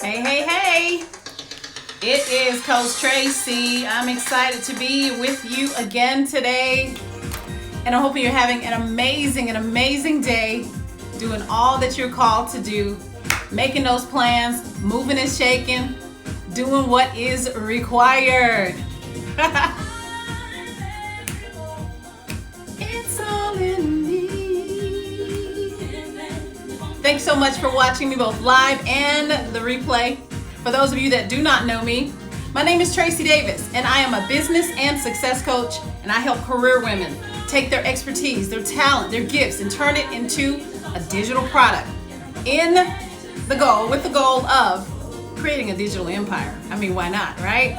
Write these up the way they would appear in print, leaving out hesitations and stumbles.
Hey, hey, hey. It is Coach Tracy. I'm excited to be with you again today. And I hope you're having an amazing day, doing all that you're called to do, making those plans, moving and shaking, doing what is required. It's all in me. Thanks so much for watching me both live and the replay. For those of you that do not know me, my name is Tracy Davis, and I am a business and success coach, and I help career women take their expertise, their talent, their gifts, and turn it into a digital product with the goal of creating a digital empire. I mean, why not, right?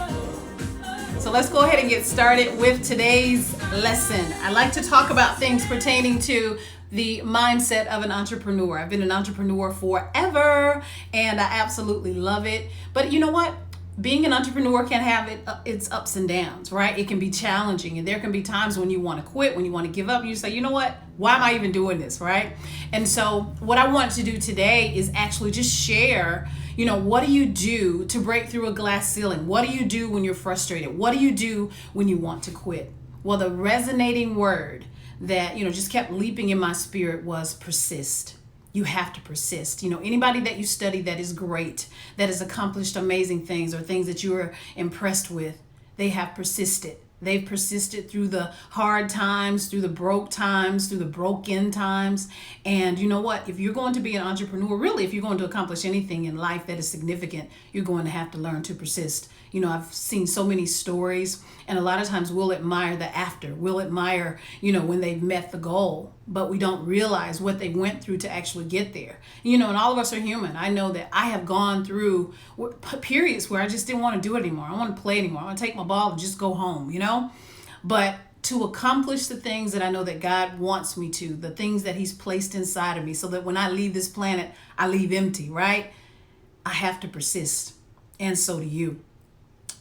So let's go ahead and get started with today's lesson. I like to talk about things pertaining to the mindset of an entrepreneur. I've been an entrepreneur forever, and I absolutely love it. But you know what? Being an entrepreneur can have its ups and downs, right? It can be challenging, and there can be times when you want to quit, when you want to give up, and you say, you know what? Why am I even doing this, right? And so what I want to do today is actually just share, what do you do to break through a glass ceiling? What do you do when you're frustrated? What do you do when you want to quit? Well, the resonating word that, just kept leaping in my spirit was persist. You have to persist. Anybody that you study that is great, that has accomplished amazing things or things that you are impressed with, they have persisted. They've persisted through the hard times, through the broke times, through the broken times. And you know what? If you're going to be an entrepreneur, really, if you're going to accomplish anything in life that is significant, you're going to have to learn to persist. I've seen so many stories, and a lot of times we'll admire the after. We'll admire, when they've met the goal, but we don't realize what they went through to actually get there. And all of us are human. I know that I have gone through periods where I just didn't want to do it anymore. I don't want to play anymore. I want to take my ball and just go home, But to accomplish the things that I know that God wants me to, the things that He's placed inside of me, so that when I leave this planet, I leave empty, right? I have to persist. And so do you.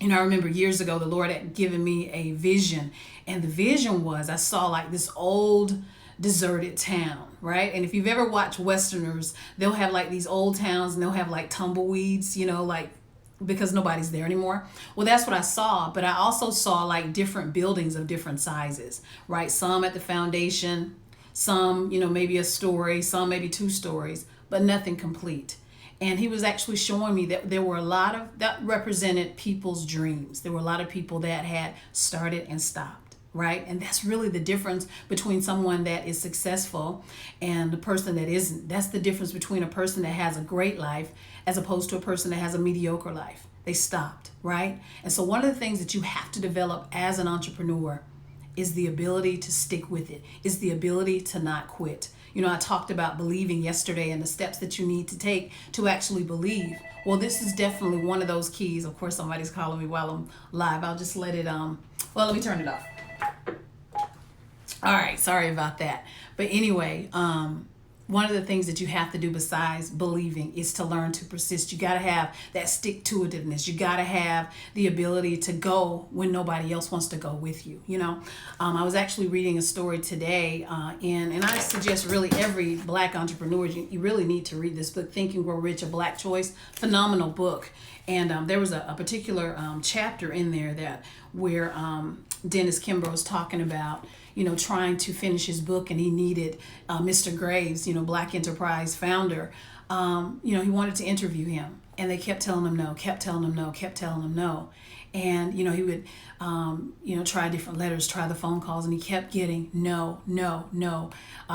I remember years ago, the Lord had given me a vision, and the vision was I saw like this old deserted town, right? And if you've ever watched Westerners, they'll have like these old towns and they'll have like tumbleweeds, because nobody's there anymore. Well, that's what I saw, but I also saw like different buildings of different sizes, right? Some at the foundation, some, maybe a story, some maybe 2 stories, but nothing complete. And he was actually showing me that there were a lot of, that represented people's dreams. There were a lot of people that had started and stopped, right? And that's really the difference between someone that is successful and the person that isn't. That's the difference between a person that has a great life as opposed to a person that has a mediocre life. They stopped, right? And so one of the things that you have to develop as an entrepreneur is the ability to stick with it, is the ability to not quit. I talked about believing yesterday and the steps that you need to take to actually believe. Well, this is definitely one of those keys. Of course, somebody's calling me while I'm live. I'll just let me turn it off. All right, sorry about that. But anyway, one of the things that you have to do besides believing is to learn to persist. You got to have that stick-to-itiveness. You got to have the ability to go when nobody else wants to go with you. I was actually reading a story today, and I suggest really every Black entrepreneur, you really need to read this book, Think and Grow Rich, A Black Choice. Phenomenal book. And there was a particular chapter in there where Dennis Kimbrough was talking about trying to finish his book, and he needed Mr. Graves, Black Enterprise founder. He wanted to interview him, and they kept telling him no, kept telling him no, kept telling him no. And, he would, try different letters, try the phone calls, and he kept getting no, no, no.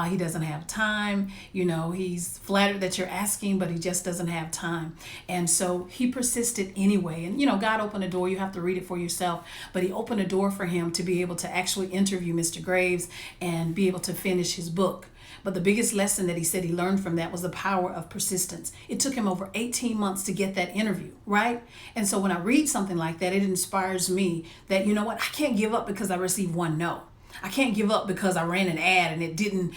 He doesn't have time. He's flattered that you're asking, but he just doesn't have time. And so he persisted anyway. And, God opened a door. You have to read it for yourself. But he opened a door for him to be able to actually interview Mr. Graves and be able to finish his book. But the biggest lesson that he said he learned from that was the power of persistence. It took him over 18 months to get that interview, right? And so when I read something like that, it inspires me that, I can't give up because I received one no. I can't give up because I ran an ad and it didn't,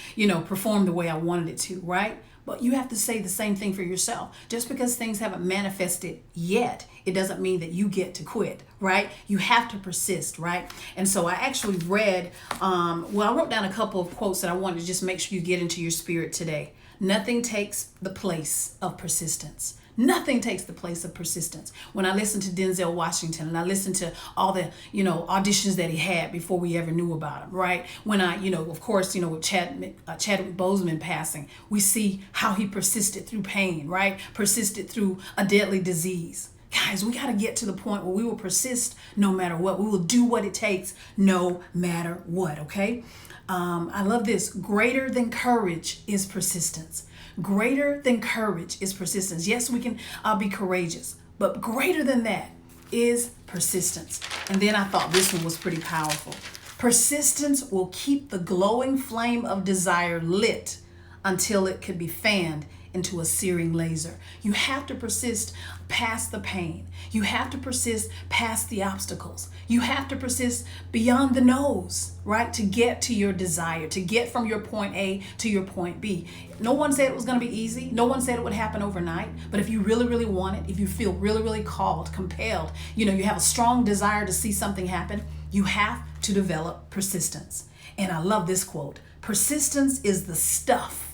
perform the way I wanted it to, right? But you have to say the same thing for yourself. Just because things haven't manifested yet, it doesn't mean that you get to quit, right? You have to persist, right? And so I actually read, I wrote down a couple of quotes that I wanted to just make sure you get into your spirit today. Nothing takes the place of persistence. Nothing takes the place of persistence. When I listen to Denzel Washington and I listen to all the, auditions that he had before we ever knew about him, right? When I, of course, with Chadwick Boseman passing, we see how he persisted through pain, right? Persisted through a deadly disease. Guys, we got to get to the point where we will persist no matter what. We will do what it takes no matter what, okay? I love this. Greater than courage is persistence. Greater than courage is persistence. Yes, we can be courageous, but greater than that is persistence. And then I thought this one was pretty powerful. Persistence will keep the glowing flame of desire lit until it can be fanned into a searing laser. You have to persist past the pain. You have to persist past the obstacles. You have to persist beyond the no's, right? To get to your desire, to get from your point A to your point B. No one said it was going to be easy. No one said it would happen overnight. But if you really, really want it, if you feel really, really called, compelled, you have a strong desire to see something happen, you have to develop persistence. And I love this quote. Persistence is the stuff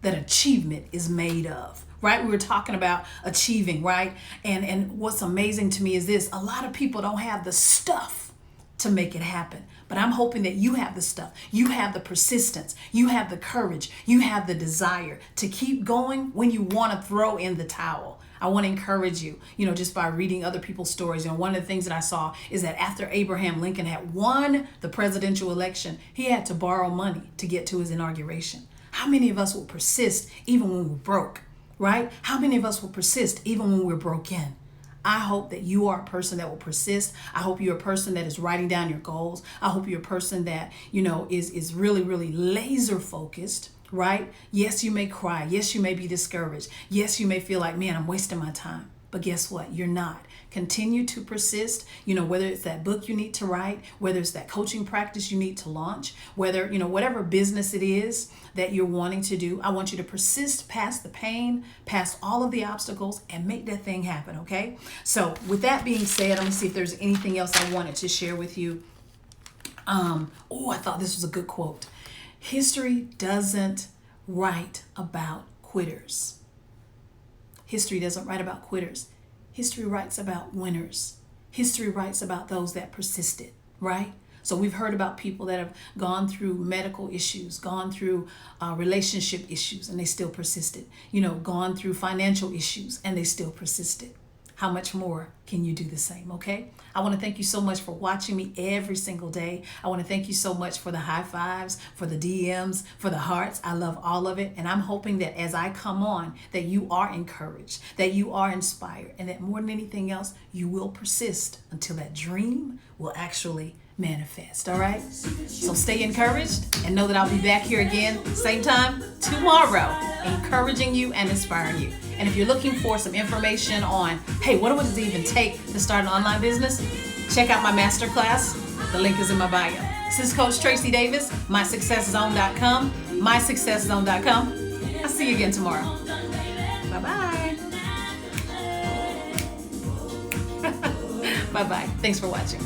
that achievement is made of, right? We were talking about achieving, right? And what's amazing to me is this: a lot of people don't have the stuff to make it happen. But I'm hoping that you have the stuff. You have the persistence. You have the courage. You have the desire to keep going when you want to throw in the towel. I want to encourage you, just by reading other people's stories. One of the things that I saw is that after Abraham Lincoln had won the presidential election, he had to borrow money to get to his inauguration. How many of us will persist even when we're broke, right? How many of us will persist even when we're broken? I hope that you are a person that will persist. I hope you're a person that is writing down your goals. I hope you're a person that, is really, really laser focused, right? Yes, you may cry. Yes, you may be discouraged. Yes, you may feel like, man, I'm wasting my time. But guess what? You're not. Continue to persist, whether it's that book you need to write, whether it's that coaching practice you need to launch, whether, whatever business it is that you're wanting to do. I want you to persist past the pain, past all of the obstacles, and make that thing happen, okay? So with that being said, let me see if there's anything else I wanted to share with you. I thought this was a good quote. History doesn't write about quitters. History doesn't write about quitters. History writes about winners. History writes about those that persisted, right? So we've heard about people that have gone through medical issues, gone through relationship issues, and they still persisted. Gone through financial issues, and they still persisted. How much more can you do the same, okay? I want to thank you so much for watching me every single day. I want to thank you so much for the high fives, for the DMs, for the hearts. I love all of it. And I'm hoping that as I come on, that you are encouraged, that you are inspired, and that more than anything else, you will persist until that dream will actually manifest, all right? So stay encouraged and know that I'll be back here again, same time tomorrow, encouraging you and inspiring you. And if you're looking for some information on, hey, what does it even take to start an online business? Check out my masterclass. The link is in my bio. This is Coach Tracy Davis, mysucceszone.com, mysucceszone.com. I'll see you again tomorrow. Bye-bye. Bye-bye. Thanks for watching.